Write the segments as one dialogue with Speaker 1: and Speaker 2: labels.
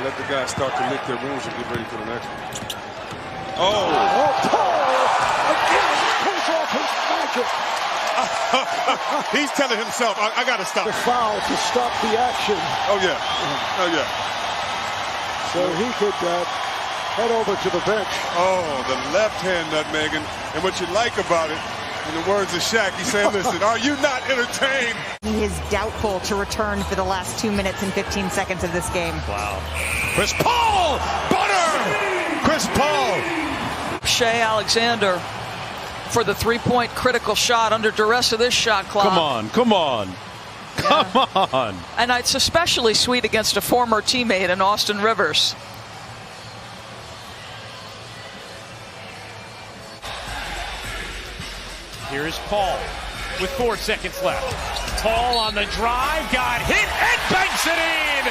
Speaker 1: and let the guys start to lick their wounds and get ready for the next one.
Speaker 2: Paul again pulls off his magic.
Speaker 1: He's telling himself, I got to stop.
Speaker 2: The foul to stop the action.
Speaker 1: Oh, yeah. Oh, yeah.
Speaker 2: So he could head over to the bench.
Speaker 1: Oh, the left hand nutmegging. And what you like about it, in the words of Shaq, he said, listen, are you not entertained?
Speaker 3: He is doubtful to return for the last 2 minutes and 15 seconds of this game.
Speaker 4: Wow. Chris Paul! Butter! Chris Paul!
Speaker 5: Shai Alexander for the three-point critical shot under duress of this shot clock.
Speaker 4: Come on, come on. Come on.
Speaker 5: And it's especially sweet against a former teammate in Austin Rivers.
Speaker 6: Here is Paul with 4 seconds left. Paul on the drive, got hit and banks it in!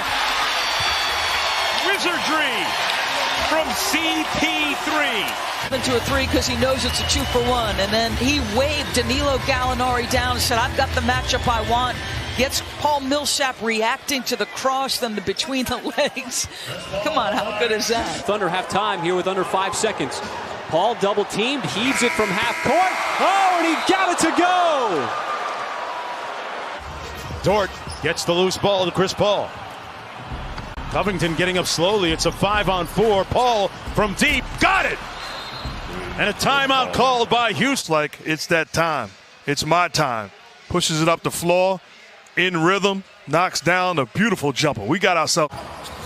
Speaker 6: Wizardry from CP3.
Speaker 5: Into a three because he knows it's a 2-for-1, and then he waved Danilo Gallinari down and said, I've got the matchup I want. Gets Paul Millsap reacting to the cross, then the between the legs. Come on, how good is that?
Speaker 7: Thunder have time here with under 5 seconds. Paul double teamed, heaves it from half court. Oh, and he got it to go.
Speaker 4: Dort gets the loose ball to Chris Paul. Covington getting up slowly. It's a 5-on-4. Paul from deep. Got it! And a timeout called by Houston.
Speaker 8: Like it's that time. It's my time. Pushes it up the floor. In rhythm. Knocks down a beautiful jumper. We got ourselves.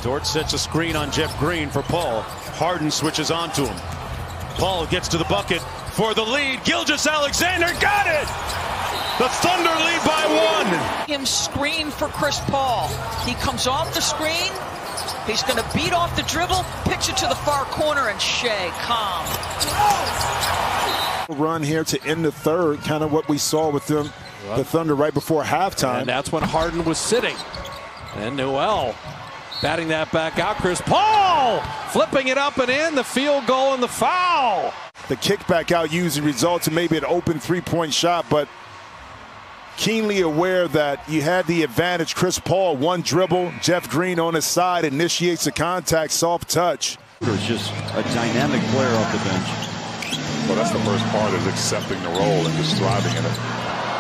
Speaker 4: Dort sets a screen on Jeff Green for Paul. Harden switches on to him. Paul gets to the bucket for the lead. Gilgeous-Alexander got it! The Thunder lead by 1.
Speaker 5: Him screen for Chris Paul. He comes off the screen. He's going to beat off the dribble, pitch it to the far corner, and Shai calm.
Speaker 9: Run here to end the third, kind of what we saw with them, the Thunder right before halftime.
Speaker 7: And that's when Harden was sitting. And Noel batting that back out. Chris Paul flipping it up and in. The field goal and the foul.
Speaker 9: The kickback out usually results in maybe an open three-point shot, but keenly aware that you had the advantage. Chris Paul, one dribble. Jeff Green on his side initiates the contact, soft touch.
Speaker 10: It's just a dynamic player off the bench.
Speaker 1: Well, that's the first part, is accepting the role and just thriving in it.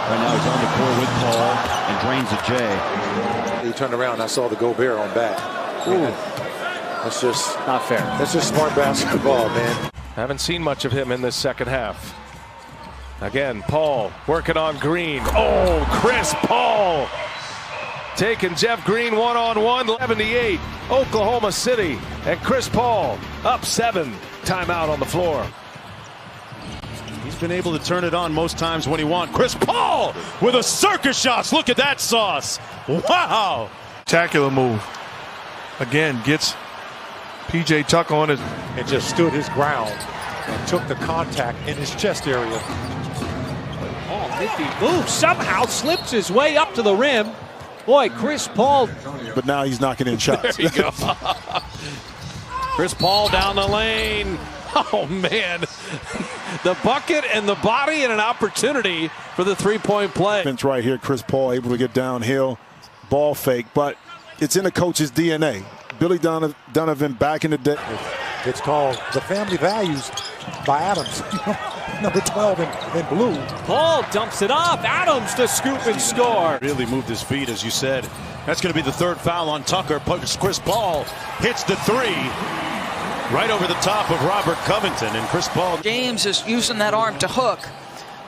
Speaker 10: Right now he's on the court with Paul and drains a J.
Speaker 11: He turned around and I saw the Gobert on back. That's just
Speaker 7: not fair.
Speaker 11: That's just smart basketball, man.
Speaker 4: Haven't seen much of him in this second half. Again, Paul working on Green. Oh, Chris Paul taking Jeff Green one-on-one. 78, Oklahoma City, and Chris Paul up 7. Timeout on the floor. He's been able to turn it on most times when he wants. Chris Paul with a circus shots. Look at that sauce. Wow.
Speaker 8: Spectacular move. Again, gets P.J. Tucker on it.
Speaker 11: And just stood his ground and took the contact in his chest area.
Speaker 7: Paul, nifty move, somehow slips his way up to the rim. Boy, Chris Paul.
Speaker 9: But now he's knocking in shots.
Speaker 4: There you go. Chris Paul down the lane. Oh, man. The bucket and the body and an opportunity for the three-point play.
Speaker 9: Bench right here, Chris Paul able to get downhill, ball fake, but it's in the coach's DNA. Billy Donovan back in the day.
Speaker 11: It's called The Family Values by Adams. Number 12 in blue.
Speaker 7: Paul dumps it off. Adams to scoop and score.
Speaker 4: Really moved his feet, as you said. That's going to be the third foul on Tucker. Chris Paul hits the three. Right over the top of Robert Covington, and Chris Paul.
Speaker 5: James is using that arm to hook,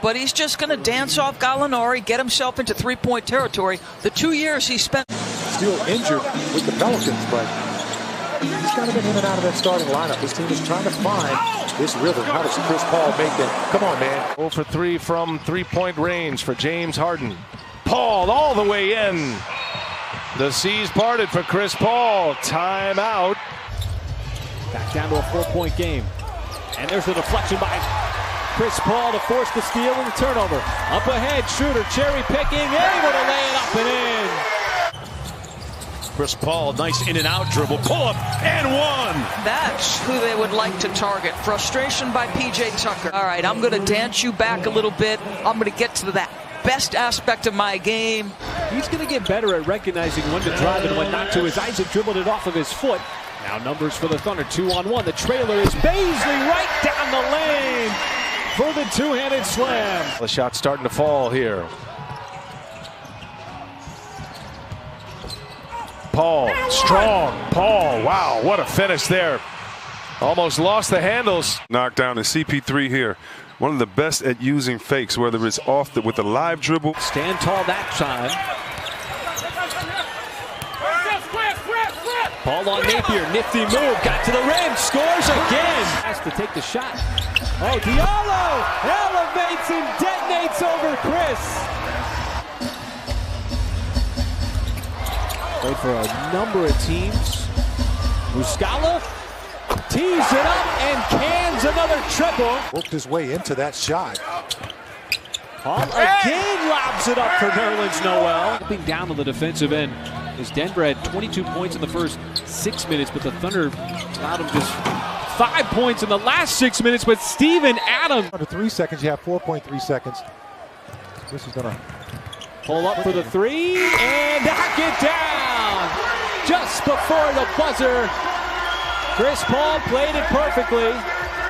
Speaker 5: but he's just going to dance off Gallinari, get himself into three-point territory. The 2 years he spent.
Speaker 11: Still injured with the Pelicans, but he's kind of been in and out of that starting lineup. His team is trying to find this rhythm. How does Chris Paul make that? Come on, man.
Speaker 4: 0 for 3 from three-point range for James Harden. Paul all the way in. The seas parted for Chris Paul. Timeout.
Speaker 7: Back down to a 4-point game. And there's the deflection by Chris Paul to force the steal and the turnover. Up ahead, Schroeder cherry picking, able to lay it up and in.
Speaker 4: Chris Paul, nice in and out dribble, pull up and one.
Speaker 5: That's who they would like to target. Frustration by P.J. Tucker. All right, I'm going to dance you back a little bit. I'm going to get to that best aspect of my game.
Speaker 7: He's going to get better at recognizing when to drive and when not to, as Isaac dribbled it off of his foot. Now numbers for the Thunder, 2-on-1. The trailer is Bazley right down the lane for the two-handed slam.
Speaker 4: The shot's starting to fall here. Paul, strong. Paul, wow, what a finish there. Almost lost the handles.
Speaker 1: Knocked down, and CP3 here. One of the best at using fakes, whether it's off with a live dribble.
Speaker 7: Stand tall that time. Paul on Napier, nifty move, got to the rim, scores again. Has to take the shot. Oh, Diallo elevates and detonates over Chris. Played for a number of teams. Muscala tees it up and cans another triple.
Speaker 11: Worked his way into that shot.
Speaker 7: Paul again lobs it up for Nerlens Noel. Stepping down on the defensive end, as Denver had 22 points in the first 6 minutes, but the Thunder allowed him just 5 points in the last 6 minutes. But Steven Adams.
Speaker 11: Under 3 seconds, you have 4.3 seconds. This is going to
Speaker 7: pull up for the three and knock it down. Just before the buzzer, Chris Paul played it perfectly.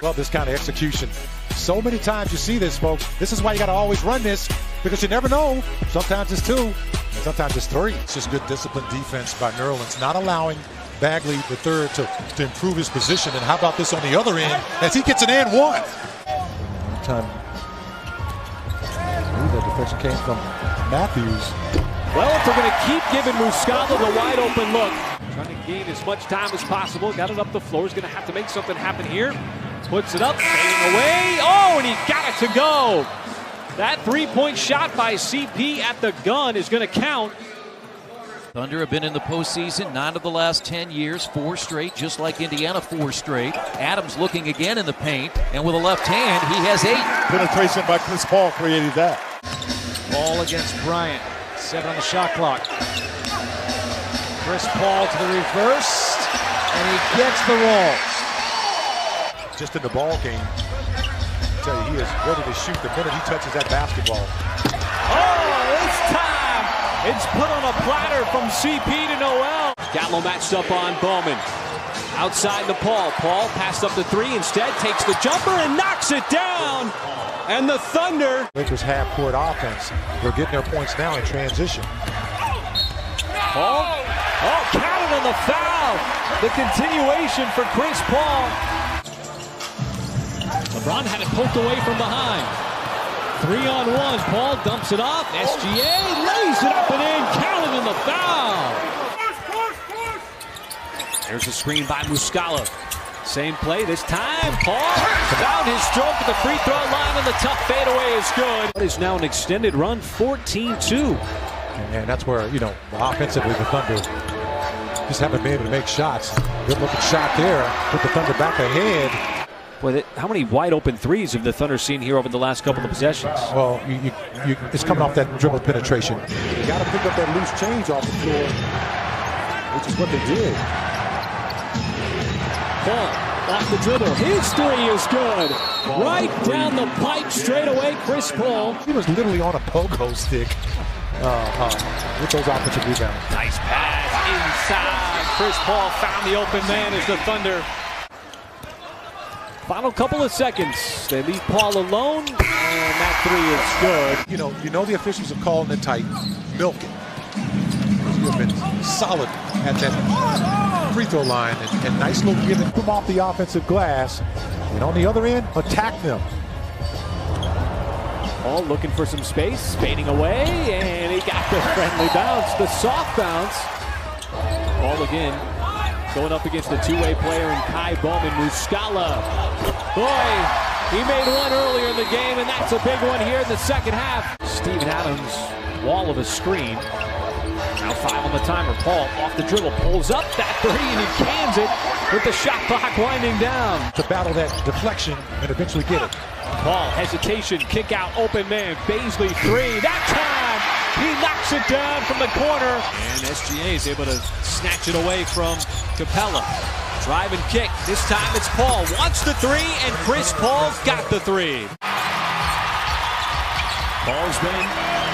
Speaker 11: Love this kind of execution. So many times you see this, folks. This is why you got to always run this, because you never know. Sometimes it's 2, and sometimes it's 3. It's just good disciplined defense by Nerlens, not allowing Bagley the third to improve his position. And how about this on the other end as he gets an and one? Time. That deflection came from Matthews.
Speaker 7: Well, if they're going to keep giving Muscala the wide open look, trying to gain as much time as possible, got it up the floor, is going to have to make something happen here. Puts it up, fading away. Oh, and he got it to go. That three-point shot by CP at the gun is going to count.
Speaker 5: Thunder have been in the postseason 9 of the last 10 years, 4 straight, just like Indiana, 4 straight. Adams looking again in the paint, and with a left hand, he has 8.
Speaker 2: Penetration by Chris Paul created that.
Speaker 6: Ball against Bryant. 7 on the shot clock. Chris Paul to the reverse, and he gets the roll.
Speaker 11: Just in the ball game, I tell you, he is ready to shoot the minute he touches that basketball.
Speaker 7: Oh, this time it's put on a platter from CP to Noel. Gallo matched up on Bowman. Outside the Paul. Paul passed up the 3, instead takes the jumper and knocks it down. And the Thunder.
Speaker 11: Lakers half-court offense. They're getting their points now in transition.
Speaker 7: Paul. Oh, counted on the foul. The continuation for Chris Paul. LeBron had it poked away from behind. 3-on-1. Paul dumps it off. SGA lays it up and in. Counted in the foul. There's a screen by Muscala. Same play this time. Paul found his stroke at the free throw line, and the tough fadeaway is good. It is now an extended run, 14-2.
Speaker 11: And that's where, you know, offensively the Thunder just haven't been able to make shots. Good looking shot there. Put the Thunder back ahead.
Speaker 7: Boy, how many wide open threes have the Thunder seen here over the last couple of possessions?
Speaker 11: Well, it's coming off that dribble penetration. You got to pick up that loose change off the floor, which is what they did.
Speaker 7: Paul off the dribble. His 3 is good. Right down the pipe straight away, Chris Paul.
Speaker 11: He was literally on a pogo stick with those offensive rebounds.
Speaker 7: Nice pass inside. Chris Paul found the open man as the Thunder. Final couple of seconds. They leave Paul alone, and that 3 is good.
Speaker 11: You know the officials are calling it tight. Milk it. You have been solid at that free throw line, and nice little giving them off the offensive glass. And on the other end, attack them.
Speaker 7: Paul looking for some space, fading away, and he got the friendly bounce, the soft bounce. Paul again, going up against the two-way player in Kai Bowman. Muscala. Boy, he made one earlier in the game, and that's a big one here in the second half. Steven Adams, wall of a screen. Now 5 on the timer. Paul off the dribble, pulls up that 3, and he cans it with the shot clock winding down.
Speaker 11: To battle that deflection and eventually get it.
Speaker 7: Paul, hesitation, kick out, open man, Bazley 3. That time, he knocks it down from the corner. And SGA is able to snatch it away from Capella. Drive and kick. This time it's Paul. Wants the 3, and Chris Paul got the 3. Paul's been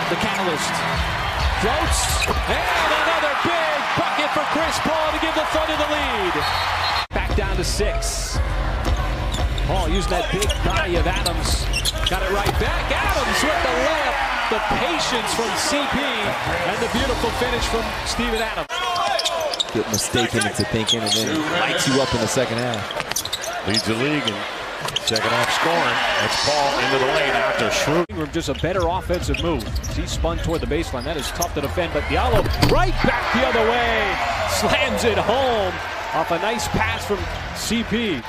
Speaker 7: the catalyst floats, and another big bucket for Chris Paul to give the Thunder the lead. Back down to 6. Paul using that big body of Adams. Got it right back. Adams with the layup. The patience from CP and the beautiful finish from Steven Adams.
Speaker 12: Get mistaken into thinking and then lights you up in the second half.
Speaker 6: Leads the league in second half scoring. That's Paul into the lane after Schroeder.
Speaker 7: Just a better offensive move. He spun toward the baseline. That is tough to defend, but Diallo right back the other way. Slams it home off a nice pass from CP.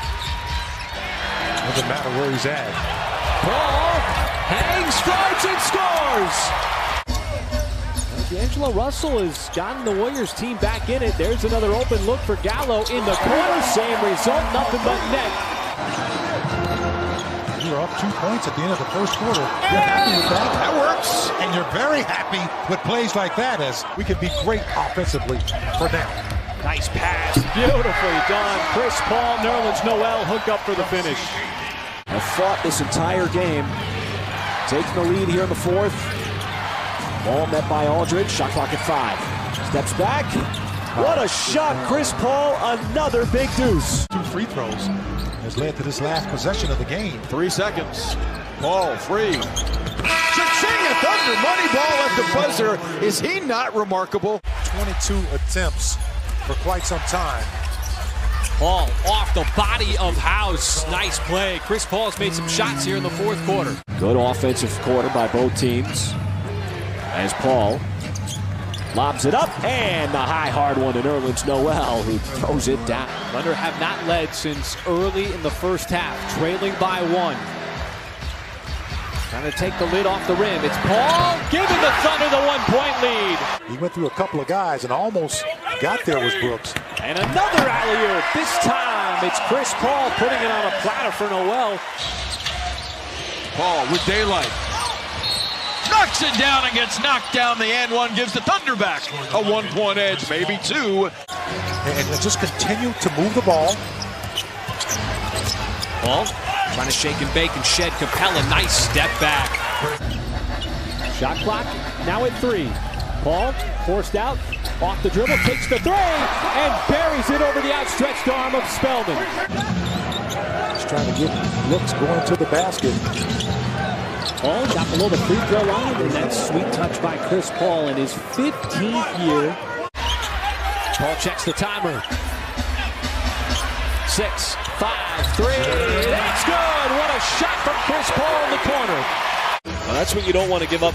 Speaker 11: Doesn't matter where he's at.
Speaker 7: Paul hangs, strides, and scores. D'Angelo Russell has gotten the Warriors team back in it. There's another open look for Gallo in the corner. Same result, nothing but net.
Speaker 11: You're up 2 points at the end of the first quarter. You're happy with that? That works. And you're very happy with plays like that, as we can be great offensively for now.
Speaker 7: Nice pass. Beautifully done. Chris Paul, Nerlens Noel hook up for the finish.
Speaker 13: Have fought this entire game. Taking the lead here in the fourth. Ball met by Aldridge. Shot clock at 5. Steps back. What a shot, Chris Paul. Another big deuce.
Speaker 11: 2 free throws has led to this last possession of the game.
Speaker 9: 3 seconds. Paul free. Cha-ching, a Thunder money ball at the buzzer. Is he not remarkable?
Speaker 11: 22 attempts for quite some time.
Speaker 7: Paul off the body of House. Nice play. Chris Paul's made some shots here in the fourth quarter.
Speaker 13: Good offensive quarter by both teams. As Paul lobs it up, and the high hard one to Nerlens Noel, who throws it down.
Speaker 7: Thunder have not led since early in the first half, trailing by 1. Trying to take the lid off the rim. It's Paul giving the Thunder the 1-point lead.
Speaker 11: He went through a couple of guys and almost got there was Brooks.
Speaker 7: And another alley-oop. This time it's Chris Paul putting it on a platter for Noel.
Speaker 9: Paul with daylight. Knocks it down and gets knocked down. The and one gives the Thunder back a 1-point edge, maybe 2.
Speaker 11: And just continue to move the ball.
Speaker 7: Paul trying to shake and bake and shed Capella. Nice step back. Shot clock now at 3. Paul forced out, off the dribble, takes the 3, and buries it over the outstretched arm of Spellman.
Speaker 11: He's trying to get looks going to the basket.
Speaker 7: Paul got below the free throw line, and that sweet touch by Chris Paul in his 15th year. Paul checks the timer. 6, 5, 3. That's good. What a shot from Chris Paul in the corner.
Speaker 14: Well, that's what you don't want to give up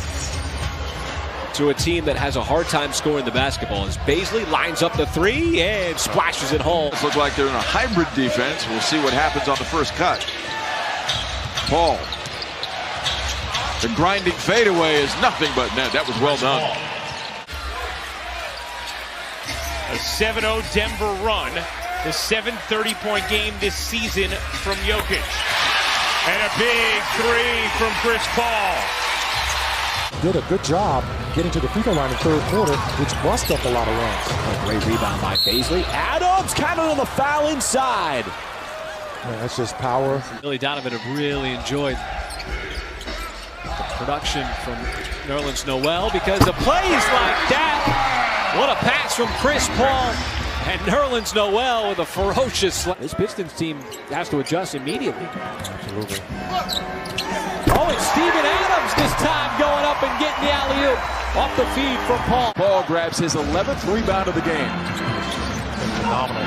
Speaker 14: to a team that has a hard time scoring the basketball. As Bazley lines up the 3 and splashes it home.
Speaker 9: Looks like they're in a hybrid defense. We'll see what happens on the first cut. Paul. The grinding fadeaway is nothing but net. That was well done.
Speaker 6: A 7-0 Denver run. The 730-point game this season from Jokic. And a big 3 from Chris Paul.
Speaker 11: Did a good job getting to the free throw line in the third quarter, which bust up a lot of runs.
Speaker 13: A great rebound by Bazley. Adams counted on the foul inside.
Speaker 11: Man, that's just power.
Speaker 7: Billy Donovan have really enjoyed the production from Nerlens Noel because of plays like that. What a pass from Chris Paul. And Nerlens Noel with a ferocious slap. This Pistons team has to adjust immediately.
Speaker 11: Absolutely.
Speaker 7: Oh, it's Steven Adams this time going up and getting the alley-oop off the feed from Paul.
Speaker 9: Paul grabs his 11th rebound of the game.
Speaker 11: Phenomenal.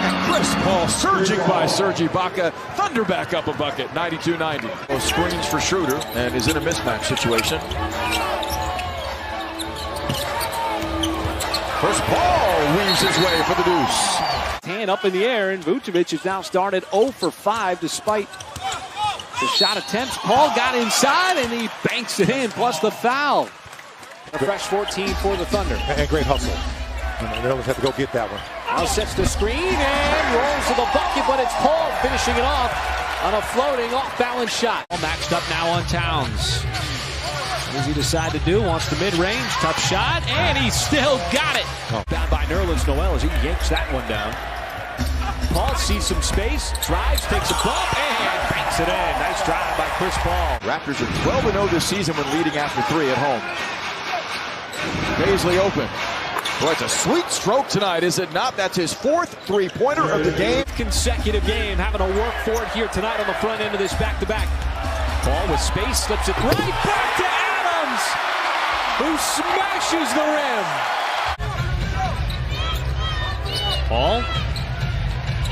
Speaker 9: And Chris Paul surging by Serge Ibaka. Thunder back up a bucket, 92-90. Screens for Schroeder and is in a mismatch situation. Chris Paul weaves his way for the deuce.
Speaker 7: Hand up in the air, and Vucevic has now started 0 for 5 despite the shot attempts. Paul got inside, and he banks it in, plus the foul. A fresh 14 for the Thunder.
Speaker 11: And great hustle. And Nerlens had to go get that one.
Speaker 7: Now sets the screen and rolls to the bucket, but it's Paul finishing it off on a floating off-balance shot. All matched up now on Towns. What does he decide to do? Wants the mid-range, tough shot, and he still got it. Down by Nerlens Noel as he yanks that one down. Paul sees some space, drives, takes a bump, and banks it in. Nice drive by Chris Paul.
Speaker 9: Raptors are 12-0 this season when leading after 3 at home.
Speaker 15: Bazley open. Boy, it's a sweet stroke tonight, is it not? That's his 4th three-pointer of the game.
Speaker 7: Consecutive game, having to work for it here tonight on the front end of this back-to-back. Ball with space, slips it right back to Adams, who smashes the rim. Paul,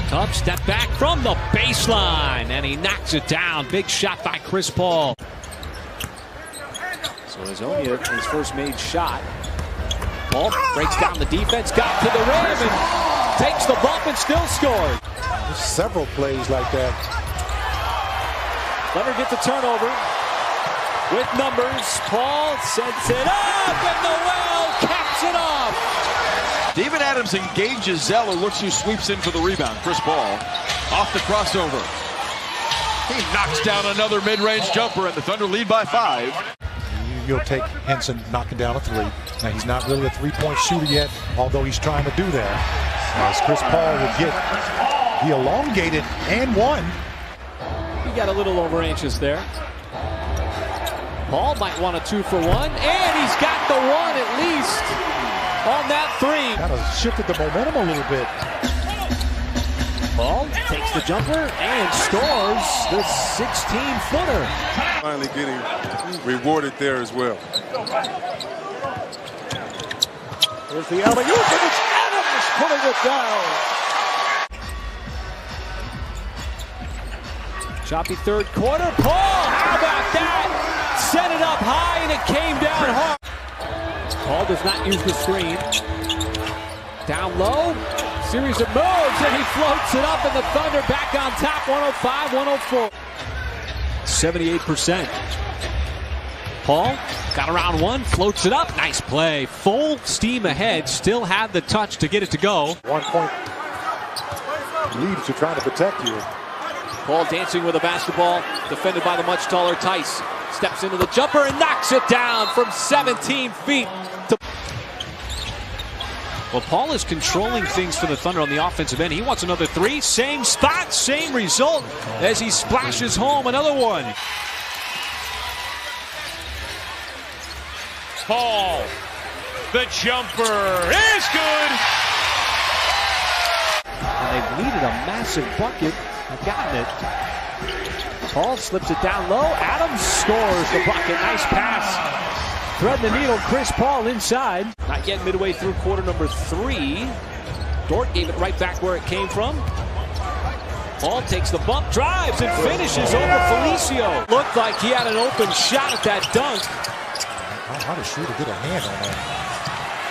Speaker 7: tough step back from the baseline, and he knocks it down. Big shot by Chris Paul. So Hezonja, his first made shot. Paul breaks down the defense, got to the rim, and takes the bump and still scores.
Speaker 2: There's several plays like that.
Speaker 7: Leonard gets a turnover with numbers. Paul sets it up, and Noel caps it off.
Speaker 15: Steven Adams engages Zeller, looks who sweeps in for the rebound. Chris Paul off the crossover. He knocks down another mid-range jumper, and the Thunder lead by 5.
Speaker 11: You'll take Henson knocking down a 3. Now, he's not really a three-point shooter yet, although he's trying to do that. As Chris Paul will get the elongated and one.
Speaker 7: He got a little over anxious there. Paul might want a 2-for-1, and he's got the one at least on that 3.
Speaker 11: Kind of shifted the momentum a little bit.
Speaker 7: Paul takes the jumper and scores the 16-footer.
Speaker 1: Finally getting rewarded there as well.
Speaker 2: There's the alley-oop, and it's Adams pulling it down.
Speaker 7: Choppy third quarter. Paul, how about that? Set it up high, and it came down hard. Paul does not use the screen. Down low. Series of moves, and he floats it up, and the Thunder back on top, 105-104. 78%. Paul got around one, floats it up, nice play. Full steam ahead, still have the touch to get it to go.
Speaker 2: 1 point lead to trying to protect you.
Speaker 7: Paul dancing with a basketball, defended by the much taller Tice. Steps into the jumper and knocks it down from 17 feet. Well, Paul is controlling things for the Thunder on the offensive end. He wants another 3. Same spot, same result as he splashes home another one.
Speaker 6: Paul, the jumper is good.
Speaker 7: And they've needed a massive bucket. They've gotten it. Paul slips it down low. Adams scores the bucket. Nice pass. Thread the needle, Chris Paul inside. Not yet midway through quarter number 3. Dort gave it right back where it came from. Paul takes the bump, drives, and finishes over Felicio. Looked like he had an open shot at that dunk.
Speaker 11: How does Schroeder get a hand on that?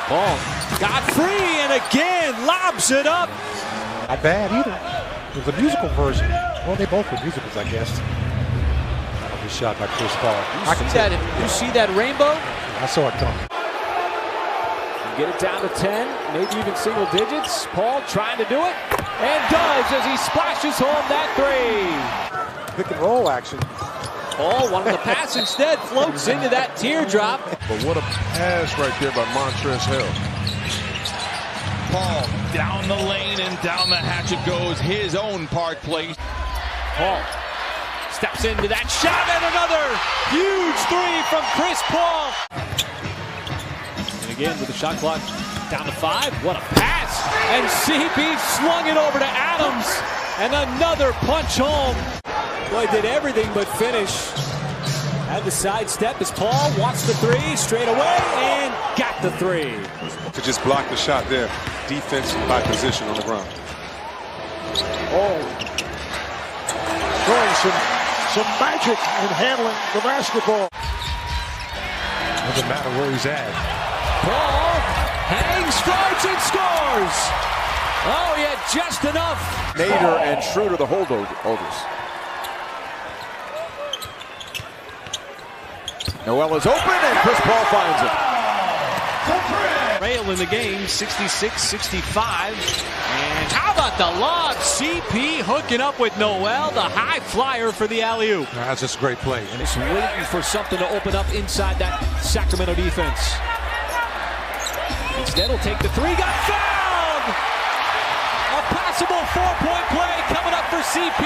Speaker 7: Paul got free, and again lobs it up.
Speaker 11: Not bad either. It was a musical version. Well, they both were musicals, I guess. Good shot by Chris Paul.
Speaker 7: You see that rainbow?
Speaker 11: I saw it coming.
Speaker 7: Get it down to 10, maybe even single digits. Paul trying to do it, and does as he splashes home that 3.
Speaker 2: Pick and roll action.
Speaker 7: Paul wanted the pass instead, floats into that teardrop.
Speaker 1: But what a pass right there by Montrezl Harrell.
Speaker 15: Paul down the lane and down the hatch it goes. His own Park Place.
Speaker 7: Paul steps into that shot, and another huge 3 from Chris Paul. And again with the shot clock down to 5. What a pass! And CP slung it over to Adams, and another punch home. Boy, did everything but finish. Had the sidestep as Paul wants the 3 straight away, and got the 3.
Speaker 1: To just block the shot there. Defense by position on the ground.
Speaker 2: Oh. Showing some magic in handling the basketball.
Speaker 11: Doesn't matter where he's at.
Speaker 7: Paul hangs, floats, and scores. Oh, he had just enough.
Speaker 15: Nader and Schroeder, the holders. Noel is open, and Chris Paul finds it.
Speaker 7: Rail in the game, 66-65. And how about the lob? CP hooking up with Noel, the high flyer for the alley-oop.
Speaker 11: That's just a great play.
Speaker 7: And it's waiting for something to open up inside that Sacramento defense. Instead, he'll take the 3. Got fouled! A possible 4-point play coming up for CP.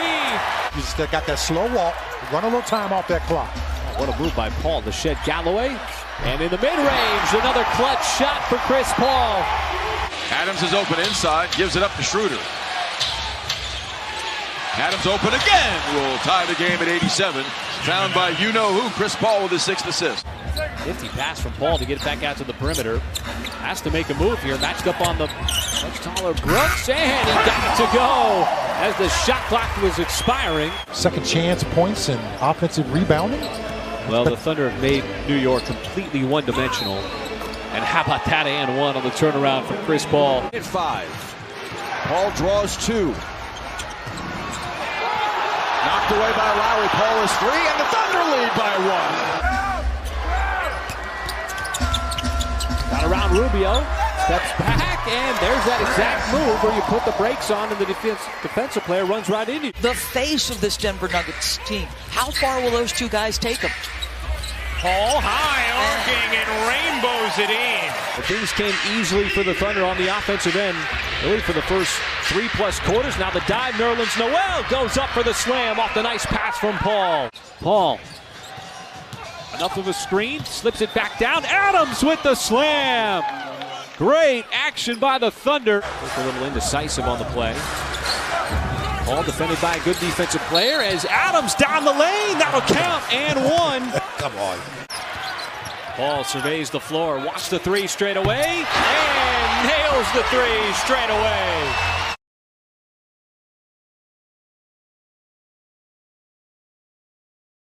Speaker 11: You just got that slow walk. Run a little time off that clock.
Speaker 7: What a move by Paul to shed Galloway. And in the mid-range, another clutch shot for Chris Paul.
Speaker 15: Adams is open inside, gives it up to Schroeder. Adams open again, will tie the game at 87. Found by you-know-who, Chris Paul with his 6th assist.
Speaker 7: Nifty pass from Paul to get it back out to the perimeter. Has to make a move here. Matched up on the much taller Brooks, and he got it to go as the shot clock was expiring.
Speaker 11: Second chance points and offensive rebounding.
Speaker 7: Well, the Thunder have made New York completely one-dimensional. And how about that and one on the turnaround from Chris Paul?
Speaker 15: At 5. Paul draws 2. Knocked away by Lowry. Paul is 3, and the Thunder lead by 1.
Speaker 7: Got around Rubio, steps back, and there's that exact move where you put the brakes on and the defensive player runs right into you.
Speaker 5: The face of this Denver Nuggets team. How far will those two guys take them?
Speaker 6: Paul high, arcing, and rainbows it in.
Speaker 7: But things came easily for the Thunder on the offensive end, really for the first 3+ quarters. Now the dive, Nerlens Noel goes up for the slam off the nice pass from Paul. Paul, enough of a screen, slips it back down. Adams with the slam. Great action by the Thunder. Look a little indecisive on the play. Paul defended by a good defensive player as Adams down the lane. That'll count and 1.
Speaker 11: Come on.
Speaker 7: Paul surveys the floor, wants the 3 straight away, and nails the 3 straight away.